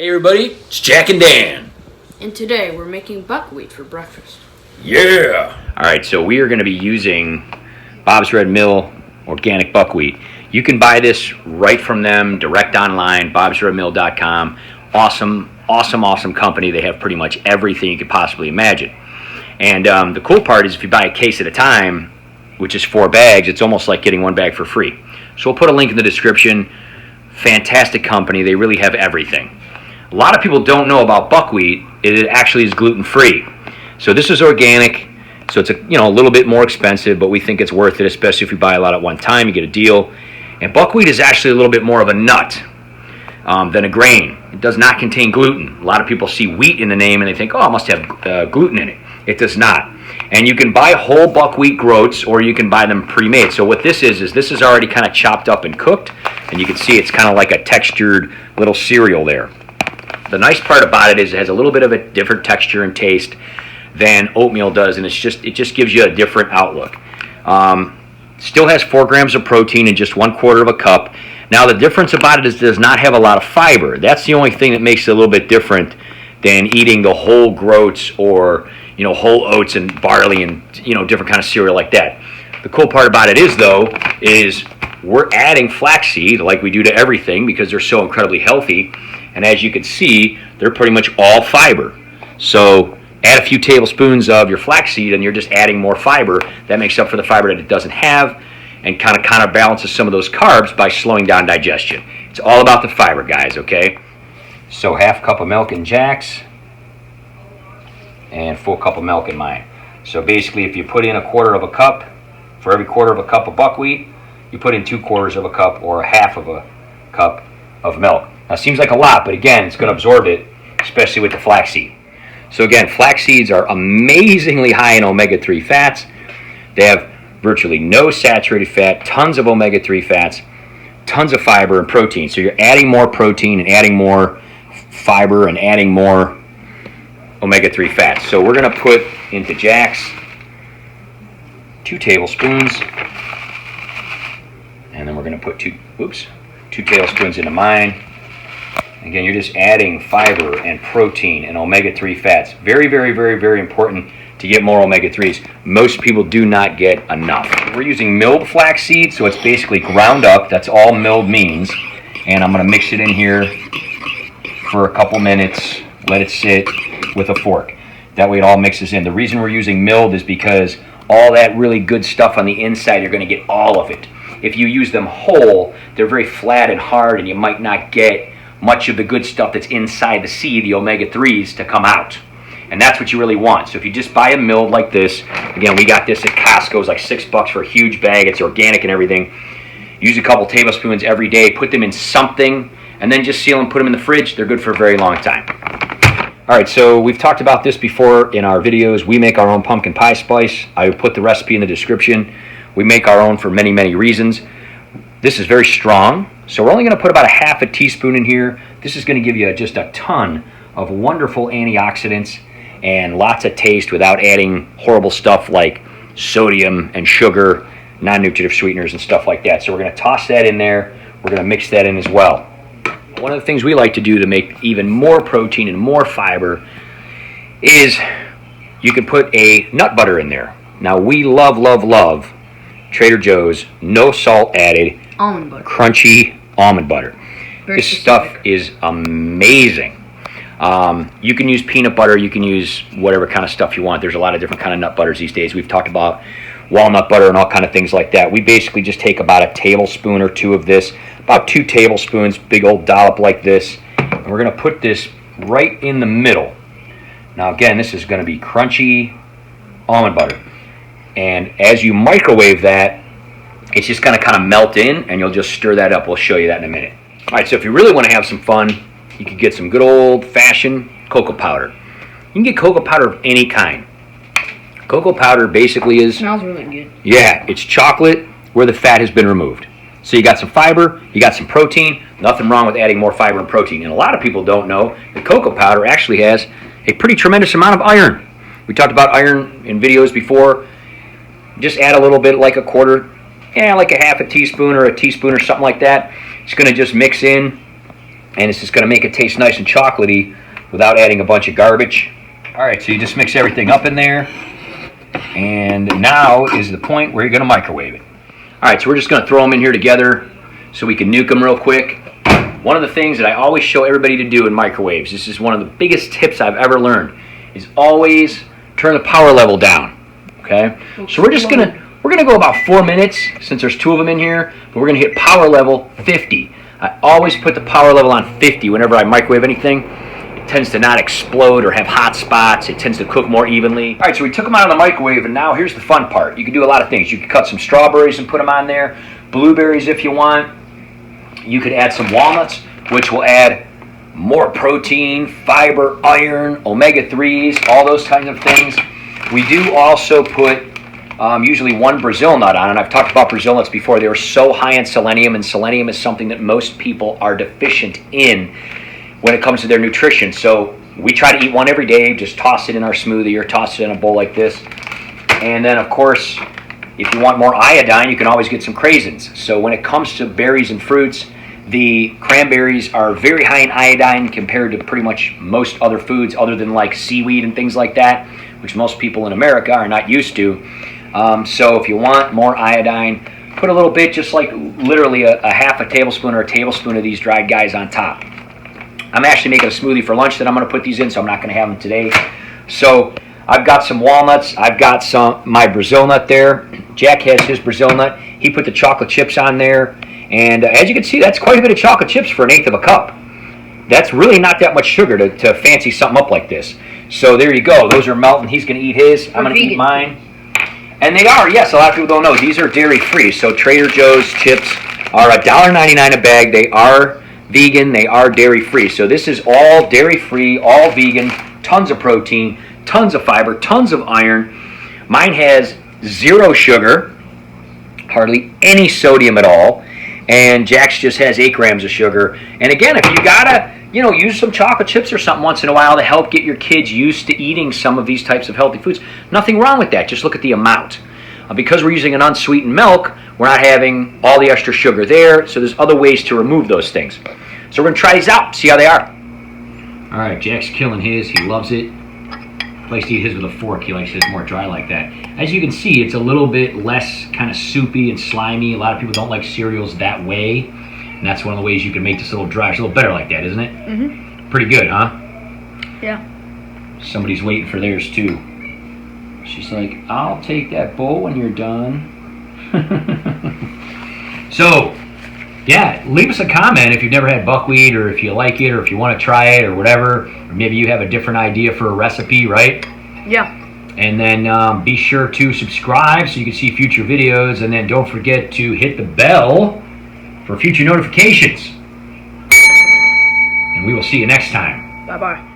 Hey everybody, it's Jack and Dan. And today we're making buckwheat for breakfast. Yeah! Alright, so we are going to be using Bob's Red Mill organic buckwheat. You can buy this right from them, direct online, bobsredmill.com. Awesome company. They have pretty much everything you could possibly imagine. And the cool part is if you buy a case at a time, which is 4 bags, it's almost like getting 1 bag for free. So we'll put a link in the description. Fantastic company. They really have everything. A lot of people don't know about buckwheat. It actually is gluten-free. So this is organic. So it's a little bit more expensive, but we think it's worth it, especially if you buy a lot at one time. You get a deal. And buckwheat is actually a little bit more of a nut than a grain. It does not contain gluten. A lot of people see wheat in the name and they think, oh, it must have gluten in it. It does not. And you can buy whole buckwheat groats or you can buy them pre-made. So what this is this is already kind of chopped up and cooked. And you can see it's kind of like a textured little cereal there. The nice part about it is it has a little bit of a different texture and taste than oatmeal does, and it just gives you a different outlook. Still has 4 grams of protein in just 1/4 of a cup. Now the difference about it is it does not have a lot of fiber. That's the only thing that makes it a little bit different than eating the whole groats or whole oats and barley and different kind of cereal like that. The cool part about it is we're adding flaxseed like we do to everything because they're so incredibly healthy. And as you can see, they're pretty much all fiber. So add a few tablespoons of your flaxseed and you're just adding more fiber. That makes up for the fiber that it doesn't have and kind of balances some of those carbs by slowing down digestion. It's all about the fiber, guys, okay? So 1/2 cup of milk in Jack's and 1 cup of milk in mine. So basically if you put in 1/4 of a cup, for every 1/4 of a cup of buckwheat, you put in 2/4 of a cup or 1/2 of a cup of milk. Now, it seems like a lot, but again, it's going to absorb it, especially with the flaxseed. So again, flax seeds are amazingly high in omega-3 fats. They have virtually no saturated fat, tons of omega-3 fats, tons of fiber and protein. So you're adding more protein and adding more fiber and adding more omega-3 fats. So we're going to put into Jack's 2 tablespoons. And then we're going to put 2 tablespoons into mine. Again, you're just adding fiber and protein and omega-3 fats. Very, very, very, very important to get more omega-3s. Most people do not get enough. We're using milled flax seed, so it's basically ground up. That's all milled means. And I'm going to mix it in here for a couple minutes. Let it sit with a fork. That way it all mixes in. The reason we're using milled is because all that really good stuff on the inside, you're going to get all of it. If you use them whole, they're very flat and hard, and you might not get much of the good stuff that's inside the seed, the omega-3s, to come out. And that's what you really want. So if you just buy a milled like this, again, we got this at Costco. It's like $6 for a huge bag. It's organic and everything. Use a couple tablespoons every day. Put them in something, and then just seal them, put them in the fridge. They're good for a very long time. All right, so we've talked about this before in our videos. We make our own pumpkin pie spice. I will put the recipe in the description. We make our own for many, many reasons. This is very strong, so we're only going to put about 1/2 teaspoon in here. This is going to give you just a ton of wonderful antioxidants and lots of taste without adding horrible stuff like sodium and sugar, non-nutritive sweeteners and stuff like that. So we're going to toss that in there. We're going to mix that in as well. One of the things we like to do to make even more protein and more fiber is you can put a nut butter in there. Now we love Trader Joe's, no salt added, Almond butter. Crunchy almond butter. This stuff is amazing. You can use peanut butter, you can use whatever kind of stuff you want. There's a lot of different kind of nut butters these days. We've talked about walnut butter and all kind of things like that. We basically just take about 1 tablespoon or 2 of this, about 2 tablespoons, big old dollop like this, and we're going to put this right in the middle. Now again, this is going to be crunchy almond butter. And as you microwave that, it's just going to kind of melt in, and you'll just stir that up. We'll show you that in a minute. All right, so if you really want to have some fun, you can get some good old-fashioned cocoa powder. You can get cocoa powder of any kind. Cocoa powder basically is... It smells really good. Yeah, it's chocolate where the fat has been removed. So you got some fiber, you got some protein. Nothing wrong with adding more fiber and protein. And a lot of people don't know that cocoa powder actually has a pretty tremendous amount of iron. We talked about iron in videos before. Just add a little bit, like a 1/4, like 1/2 teaspoon or a teaspoon or something like that. It's going to just mix in and it's just going to make it taste nice and chocolatey without adding a bunch of garbage. All right, so you just mix everything up in there, and now is the point where you're going to microwave it. All right, so we're just going to throw them in here together so we can nuke them real quick. One of the things that I always show everybody to do in microwaves, this is one of the biggest tips I've ever learned, is always turn the power level down. Okay, so we're gonna go about 4 minutes since there's 2 of them in here, but we're gonna hit power level 50. I always put the power level on 50 whenever I microwave anything. It tends to not explode or have hot spots. It tends to cook more evenly. All right, so we took them out of the microwave, and now here's the fun part. You can do a lot of things. You can cut some strawberries and put them on there, blueberries if you want. You could add some walnuts, which will add more protein, fiber, iron, omega-3s, all those kinds of things. We do also put usually 1 Brazil nut on, and I've talked about Brazil nuts before. They are so high in selenium, and selenium is something that most people are deficient in when it comes to their nutrition. So we try to eat 1 every day, just toss it in our smoothie or toss it in a bowl like this. And then, of course, if you want more iodine, you can always get some craisins. So when it comes to berries and fruits, the cranberries are very high in iodine compared to pretty much most other foods other than like seaweed and things like that, which most people in America are not used to. So if you want more iodine, put a little bit, just like literally a half a tablespoon or a tablespoon of these dried guys on top. I'm actually making a smoothie for lunch that I'm going to put these in, so I'm not going to have them today. So I've got some walnuts. I've got my Brazil nut there. Jack has his Brazil nut. He put the chocolate chips on there. And as you can see, that's quite a bit of chocolate chips for 1/8 of a cup. That's really not that much sugar to fancy something up like this. So there you go. Those are melting. He's going to eat his. I'm going to eat mine. And they are, yes, a lot of people don't know, these are dairy-free. So Trader Joe's chips are $1.99 a bag. They are vegan. They are dairy-free. So this is all dairy-free, all vegan, tons of protein, tons of fiber, tons of iron. Mine has 0 sugar, hardly any sodium at all. And Jack's just has 8 grams of sugar. And again, if you gotta, use some chocolate chips or something once in a while to help get your kids used to eating some of these types of healthy foods, nothing wrong with that. Just look at the amount. Because we're using an unsweetened milk, we're not having all the extra sugar there. So there's other ways to remove those things. So we're gonna try these out, see how they are. All right, Jack's killing his. He loves it. Likes to eat his with a fork. He likes it more dry like that. As you can see, it's a little bit less kind of soupy and slimy. A lot of people don't like cereals that way. And that's one of the ways you can make this a little dry. It's a little better like that, isn't it? Mm-hmm. Pretty good, huh? Yeah. Somebody's waiting for theirs, too. She's like, I'll take that bowl when you're done. So, yeah, leave us a comment if you've never had buckwheat, or if you like it, or if you want to try it, or whatever. Or maybe you have a different idea for a recipe, right? Yeah. And then be sure to subscribe so you can see future videos. And then don't forget to hit the bell for future notifications. And we will see you next time. Bye-bye.